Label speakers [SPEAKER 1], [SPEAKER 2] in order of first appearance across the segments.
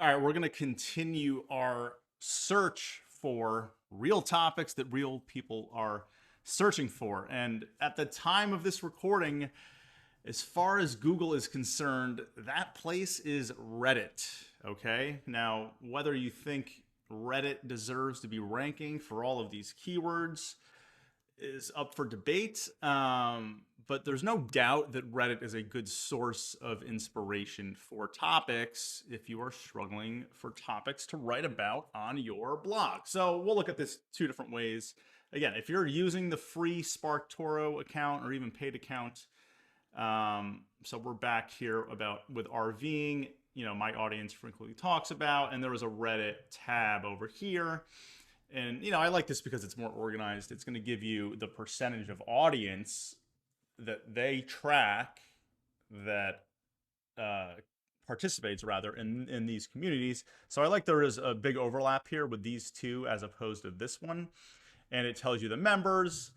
[SPEAKER 1] All right, we're going to continue our search for real topics that real people are searching for. And at the time of this recording, as far as Google is concerned, that place is Reddit. Okay. Now, whether you think Reddit deserves to be ranking for all of these keywords is up for debate. But there's no doubt that Reddit is a good source of inspiration for topics if you are struggling for topics to write about on your blog. So we'll look at this two different ways. Again, if you're using the free SparkToro account or even paid account, so we're back here about with RVing, my audience frequently talks about, and there was a Reddit tab over here. And, I like this because it's more organized. It's going to give you the percentage of audience that they track that participates rather in these communities. So I like there is a big overlap here with these two as opposed to this one. And it tells you the members.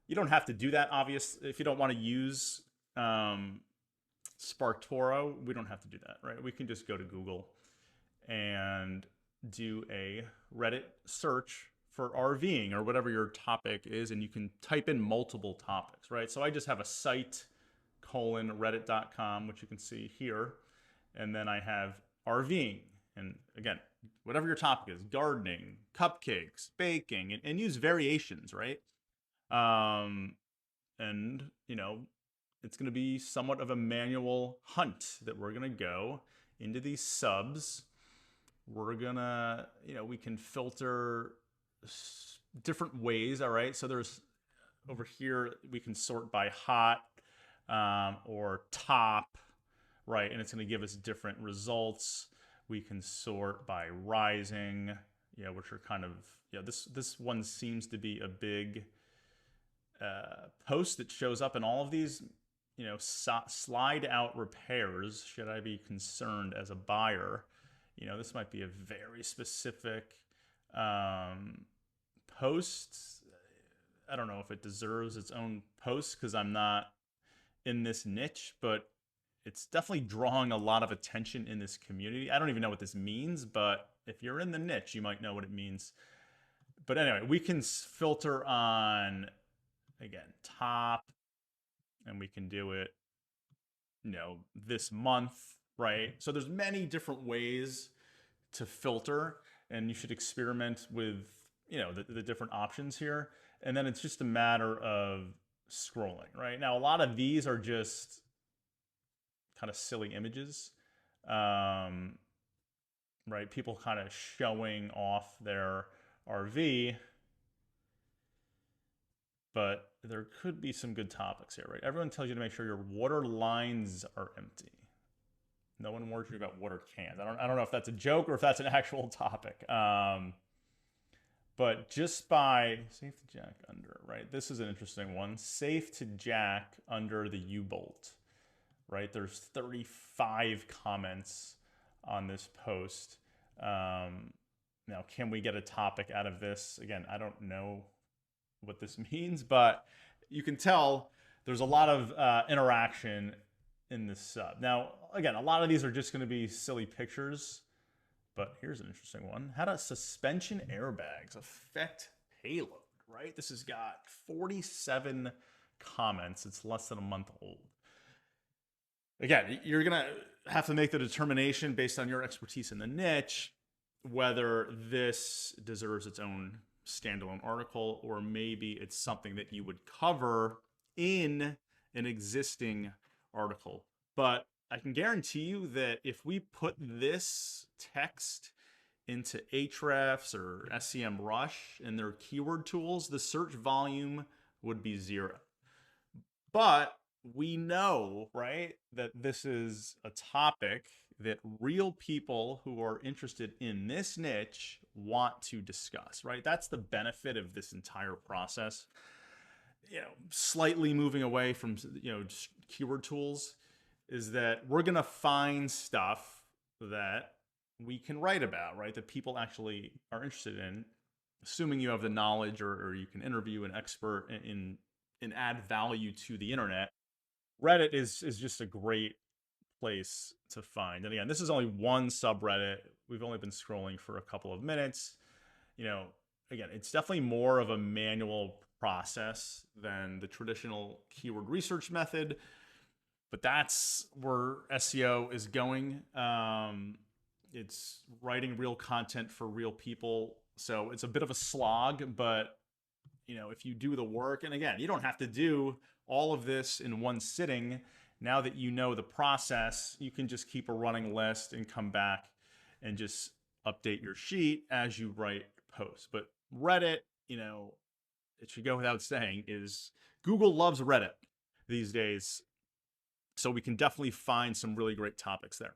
[SPEAKER 1] You don't have to do that, obvious. If you don't want to use SparkToro, we don't have to do that, right? We can just go to Google and do a Reddit search for RVing or whatever your topic is, and you can type in multiple topics, right? So I just have a site reddit.com, which you can see here, and then I have RVing, and again, whatever your topic is, gardening, cupcakes, baking, and use variations, right? And it's going to be somewhat of a manual hunt that we're going to go into these subs. We're gonna, we can filter different ways. All right. So there's over here, we can sort by hot or top, right? And it's going to give us different results. We can sort by rising, which are kind of, this one seems to be a big post that shows up in all of these, slide out repairs. Should I be concerned as a buyer? This might be a very specific post. I don't know if it deserves its own post because I'm not in this niche, but it's definitely drawing a lot of attention in this community. I don't even know what this means, but if you're in the niche, you might know what it means. But anyway, we can filter on, again, top, and we can do it, this month, right? So there's many different ways to filter, and you should experiment with, the different options here. And then it's just a matter of scrolling, right? Now, a lot of these are just kind of silly images, right? People kind of showing off their RV, but there could be some good topics here, right? Everyone tells you to make sure your water lines are empty. No one warns you about water cans. I don't know if that's a joke or if that's an actual topic. But just by safe to jack under, right? This is an interesting one. Safe to jack under the U-bolt, right? There's 35 comments on this post. Now, can we get a topic out of this? Again, I don't know what this means, but you can tell there's a lot of interaction in this sub. Now, again, a lot of these are just going to be silly pictures, but here's an interesting one. How do suspension airbags affect payload, right? This has got 47 comments. It's less than a month old. Again, you're going to have to make the determination based on your expertise in the niche whether this deserves its own standalone article or maybe it's something that you would cover in an existing article. But I can guarantee you that if we put this text into Ahrefs or SEMrush and their keyword tools, the search volume would be 0. But we know, right, that this is a topic that real people who are interested in this niche want to discuss, right? That's the benefit of this entire process. Slightly moving away from, just keyword tools is that we're going to find stuff that we can write about, right? That people actually are interested in, assuming you have the knowledge or you can interview an expert and add value to the internet. Reddit is just a great place to find. And again, this is only one subreddit we've only been scrolling for a couple of minutes. You know, again, it's definitely more of a manual process than the traditional keyword research method, but that's where SEO is going. It's writing real content for real people. So it's a bit of a slog, but you know, if you do the work, and again, you don't have to do all of this in one sitting. Now that you know the process, you can just keep a running list and come back and just update your sheet as you write posts. But Reddit, you know, it should go without saying, is Google loves Reddit these days. So we can definitely find some really great topics there.